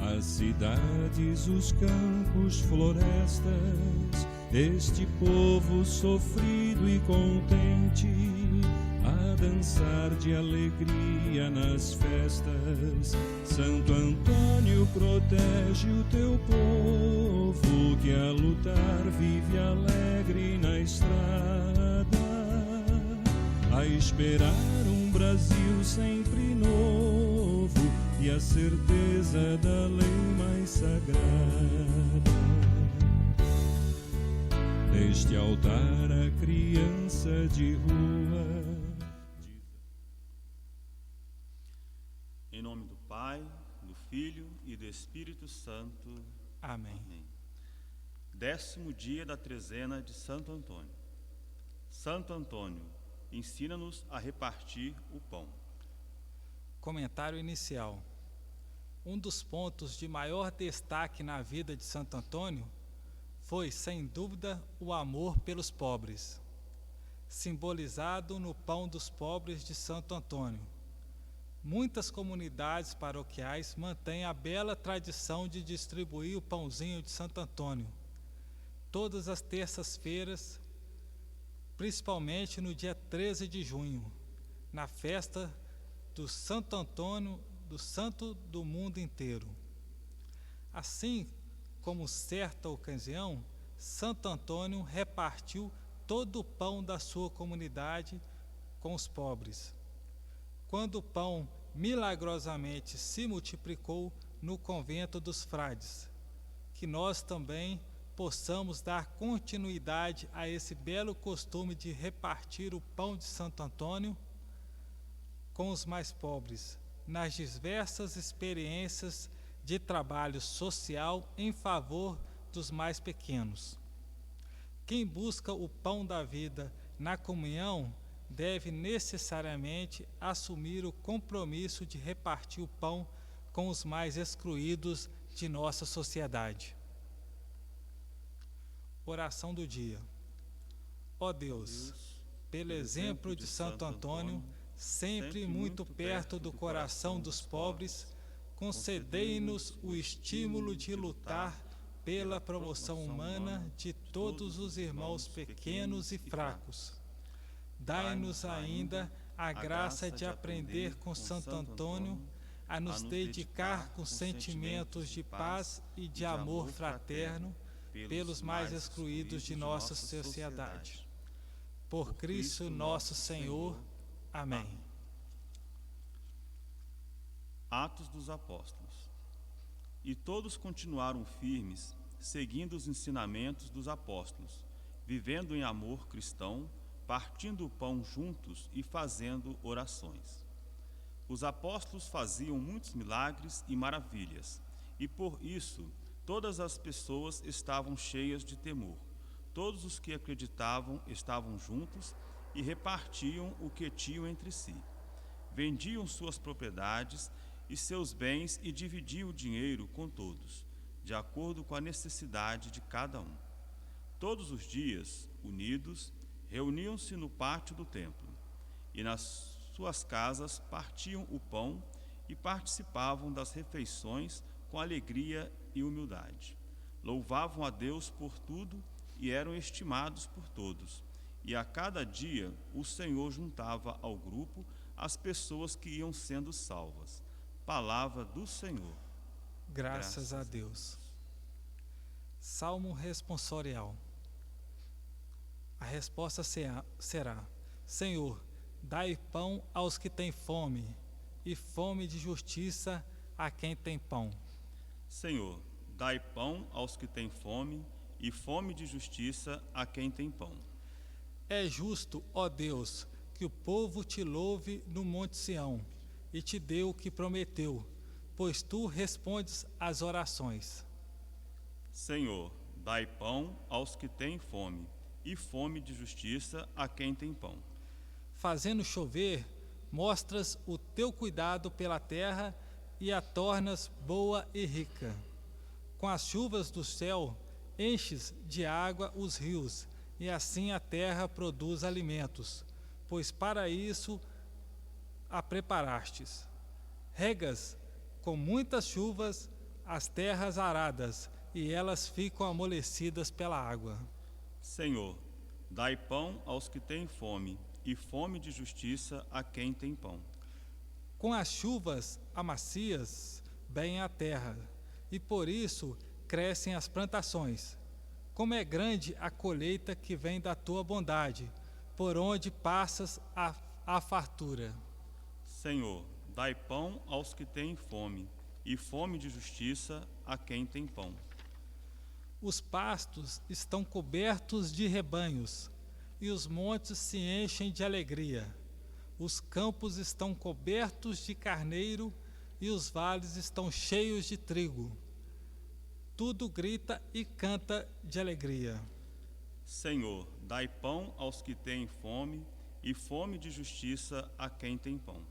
As cidades, os campos, florestas, este povo sofrido e contente, a dançar de alegria nas festas. Santo Antônio, protege o teu povo, que a lutar vive alegre na estrada, a esperar um Brasil sempre novo e a certeza da lei mais sagrada. Neste altar a criança de rua. Em nome do Pai, do Filho e do Espírito Santo. Amém. Amém. 10º dia da trezena de Santo Antônio. Santo Antônio, ensina-nos a repartir o pão. Comentário inicial. Um dos pontos de maior destaque na vida de Santo Antônio foi, sem dúvida, o amor pelos pobres, simbolizado no pão dos pobres de Santo Antônio. Muitas comunidades paroquiais mantêm a bela tradição de distribuir o pãozinho de Santo Antônio todas as terças-feiras, principalmente no dia 13 de junho, na festa do Santo Antônio, do santo do mundo inteiro. Assim como certa ocasião, Santo Antônio repartiu todo o pão da sua comunidade com os pobres, quando o pão milagrosamente se multiplicou no convento dos frades. Que nós também possamos dar continuidade a esse belo costume de repartir o pão de Santo Antônio com os mais pobres, nas diversas experiências de trabalho social em favor dos mais pequenos. Quem busca o pão da vida na comunhão deve necessariamente assumir o compromisso de repartir o pão com os mais excluídos de nossa sociedade. Oração do dia. Ó Deus, pelo exemplo de Santo Antônio, sempre muito perto do coração dos pobres, concedei-nos o estímulo de lutar pela promoção humana de todos os irmãos pequenos e fracos. Dai-nos ainda a graça de aprender com Santo Antônio a nos dedicar com sentimentos de paz e de amor fraterno pelos mais excluídos de nossa sociedade. Por Cristo nosso Senhor. Amém. Atos dos Apóstolos. E todos continuaram firmes, seguindo os ensinamentos dos apóstolos, vivendo em amor cristão, partindo o pão juntos e fazendo orações. Os apóstolos faziam muitos milagres e maravilhas, e por isso todas as pessoas estavam cheias de temor. Todos os que acreditavam estavam juntos e repartiam o que tinham entre si. Vendiam suas propriedades e seus bens e dividiam o dinheiro com todos, de acordo com a necessidade de cada um. Todos os dias, unidos, reuniam-se no pátio do templo, e nas suas casas partiam o pão e participavam das refeições com alegria e humildade. Louvavam a Deus por tudo e eram estimados por todos. E a cada dia o Senhor juntava ao grupo as pessoas que iam sendo salvas. Palavra do Senhor. Graças a Deus. Salmo responsorial. A resposta será: Senhor, dai pão aos que têm fome, e fome de justiça a quem tem pão. Senhor, dai pão aos que têm fome, e fome de justiça a quem tem pão. É justo, ó Deus, que o povo te louve no Monte Sião, e te dê o que prometeu, pois tu respondes às orações. Senhor, dai pão aos que têm fome, e fome de justiça a quem tem pão. Fazendo chover, mostras o teu cuidado pela terra e a tornas boa e rica. Com as chuvas do céu, enches de água os rios, e assim a terra produz alimentos, pois para isso a preparastes. Regas com muitas chuvas, as terras aradas, e elas ficam amolecidas pela água. Senhor, dai pão aos que têm fome, e fome de justiça a quem tem pão. Com as chuvas amacias bem a terra, e por isso crescem as plantações. Como é grande a colheita que vem da tua bondade, por onde passas a fartura. Senhor, dai pão aos que têm fome, e fome de justiça a quem tem pão. Os pastos estão cobertos de rebanhos, e os montes se enchem de alegria. Os campos estão cobertos de carneiro, e os vales estão cheios de trigo. Tudo grita e canta de alegria. Senhor, dai pão aos que têm fome, e fome de justiça a quem tem pão.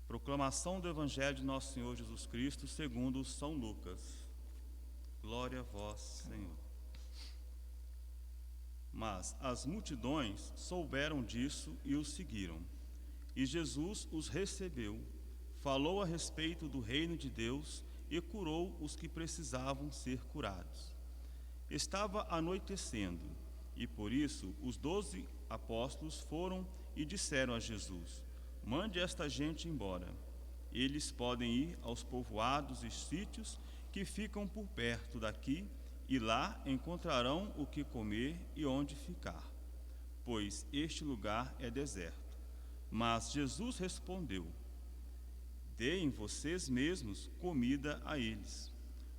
Proclamação do Evangelho de Nosso Senhor Jesus Cristo segundo São Lucas. Glória a vós, Senhor. Mas as multidões souberam disso e os seguiram. E Jesus os recebeu, falou a respeito do reino de Deus e curou os que precisavam ser curados. Estava anoitecendo, e por isso os 12 apóstolos foram e disseram a Jesus: mande esta gente embora. Eles podem ir aos povoados e sítios que ficam por perto daqui, e lá encontrarão o que comer e onde ficar, pois este lugar é deserto. Mas Jesus respondeu: deem vocês mesmos comida a eles.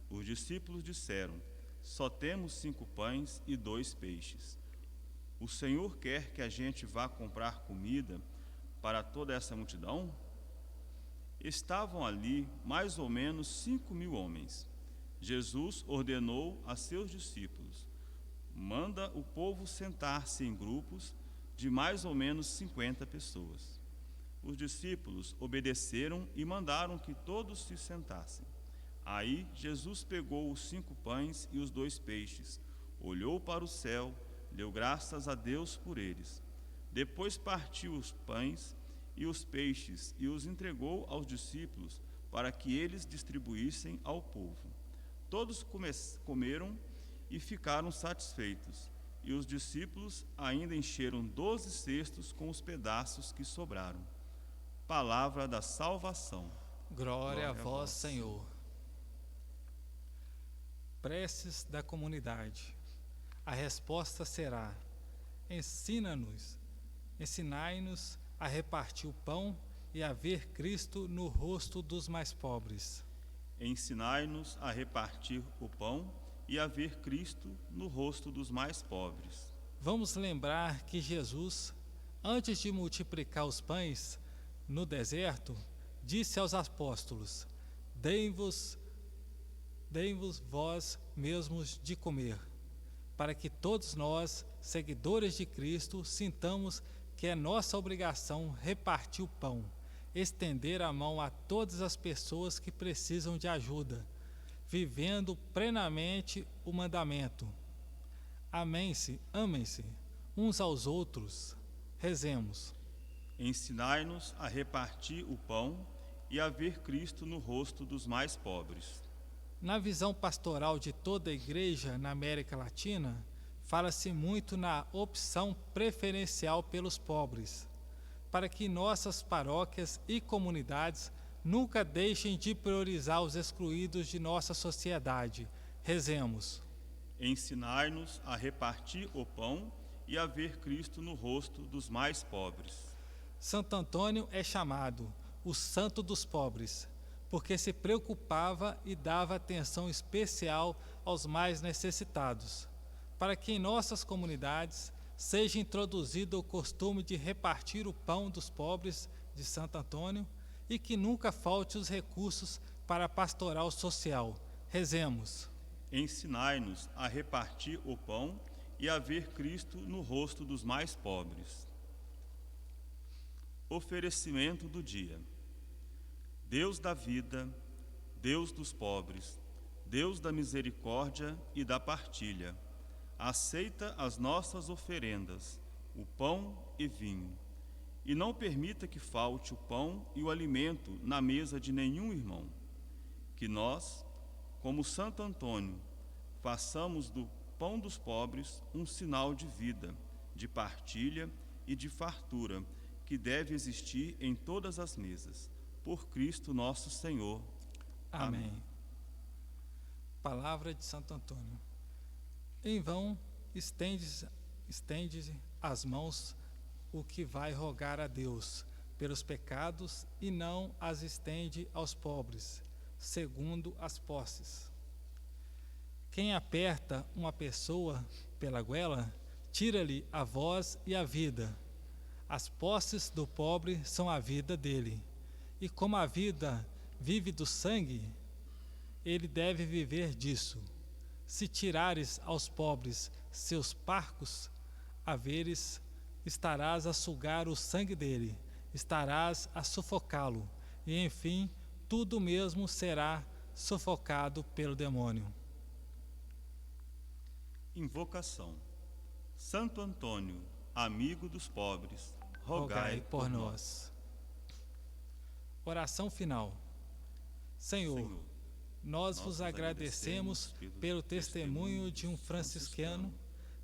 Os discípulos disseram: só temos 5 pães e 2 peixes. O Senhor quer que a gente vá comprar comida para toda essa multidão? Estavam ali mais ou menos 5.000 homens. Jesus ordenou a seus discípulos: manda o povo sentar-se em grupos de mais ou menos 50 pessoas. Os discípulos obedeceram e mandaram que todos se sentassem. Aí Jesus pegou os 5 pães e os 2 peixes, olhou para o céu, deu graças a Deus por eles. Depois partiu os pães e os peixes e os entregou aos discípulos para que eles distribuíssem ao povo. Todos comeram e ficaram satisfeitos, e os discípulos ainda encheram 12 cestos com os pedaços que sobraram. Palavra da salvação. Glória a vós, Senhor. Preces da comunidade. A resposta será: ensinai-nos a repartir o pão e a ver Cristo no rosto dos mais pobres. Ensinai-nos a repartir o pão e a ver Cristo no rosto dos mais pobres. Vamos lembrar que Jesus, antes de multiplicar os pães no deserto, disse aos apóstolos: deem-vos vós mesmos de comer, para que todos nós, seguidores de Cristo, sintamos que é nossa obrigação repartir o pão, estender a mão a todas as pessoas que precisam de ajuda, vivendo plenamente o mandamento. Amem-se uns aos outros. Rezemos. Ensinai-nos a repartir o pão e a ver Cristo no rosto dos mais pobres. Na visão pastoral de toda a Igreja na América Latina, fala-se muito na opção preferencial pelos pobres, para que nossas paróquias e comunidades nunca deixem de priorizar os excluídos de nossa sociedade. Rezemos. Ensinai-nos a repartir o pão e a ver Cristo no rosto dos mais pobres. Santo Antônio é chamado o santo dos pobres, porque se preocupava e dava atenção especial aos mais necessitados, para que em nossas comunidades seja introduzido o costume de repartir o pão dos pobres de Santo Antônio e que nunca falte os recursos para a pastoral social. Rezemos. Ensinai-nos a repartir o pão e a ver Cristo no rosto dos mais pobres. Oferecimento do dia. Deus da vida, Deus dos pobres, Deus da misericórdia e da partilha, aceita as nossas oferendas, o pão e vinho, e não permita que falte o pão e o alimento na mesa de nenhum irmão. Que nós, como Santo Antônio, façamos do pão dos pobres um sinal de vida, de partilha e de fartura, que deve existir em todas as mesas. Por Cristo nosso Senhor. Amém. Palavra de Santo Antônio. Em vão estende as mãos o que vai rogar a Deus pelos pecados e não as estende aos pobres, segundo as posses. Quem aperta uma pessoa pela goela, tira-lhe a voz e a vida. As posses do pobre são a vida dele, e como a vida vive do sangue, ele deve viver disso. Se tirares aos pobres seus parcos haveres, estarás a sugar o sangue dele, estarás a sufocá-lo, e enfim, tudo mesmo será sufocado pelo demônio. Invocação. Santo Antônio, amigo dos pobres, rogai por nós. Oração final. Senhor, nós vos agradecemos pelo testemunho de um franciscano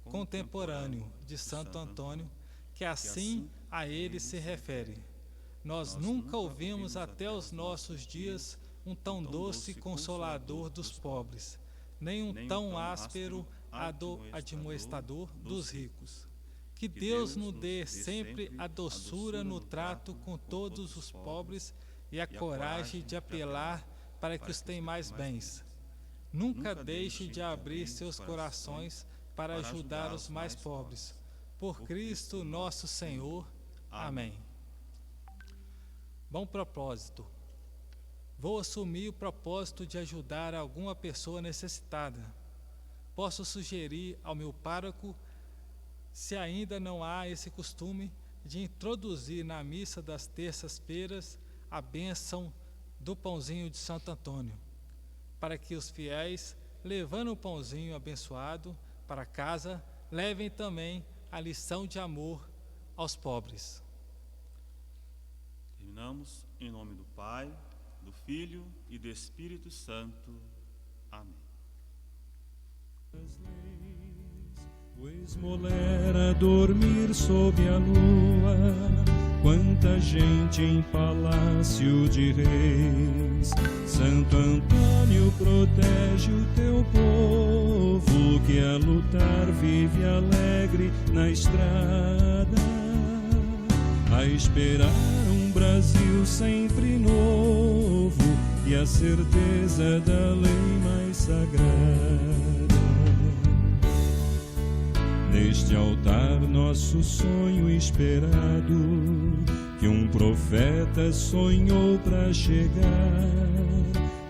contemporâneo de Santo Antônio, que assim a ele se refere. Nós nunca ouvimos até os nossos dias um tão doce consolador dos pobres, nem um tão áspero admoestador dos ricos. Que Deus nos dê sempre a doçura no trato com todos os pobres e a coragem de apelar para que os tenham mais bens. Nunca deixe de abrir seus corações para ajudar os mais pobres. Por Cristo nosso Senhor. Amém. Bom propósito. Vou assumir o propósito de ajudar alguma pessoa necessitada. Posso sugerir ao meu pároco, se ainda não há esse costume, de introduzir na missa das terças-feiras a bênção do pãozinho de Santo Antônio, para que os fiéis, levando o pãozinho abençoado para casa, levem também a lição de amor aos pobres. Terminamos em nome do Pai, do Filho e do Espírito Santo. Amém. O esmolera dormir sob a lua, quanta gente em palácio de reis. Santo Antônio, protege o teu povo, que a lutar vive alegre na estrada, a esperar um Brasil sempre novo e a certeza da lei mais sagrada. Neste altar nosso sonho esperado, que um profeta sonhou pra chegar.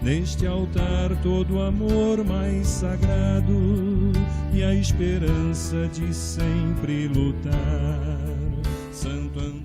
Neste altar todo amor mais sagrado e a esperança de sempre lutar. Santo Antônio,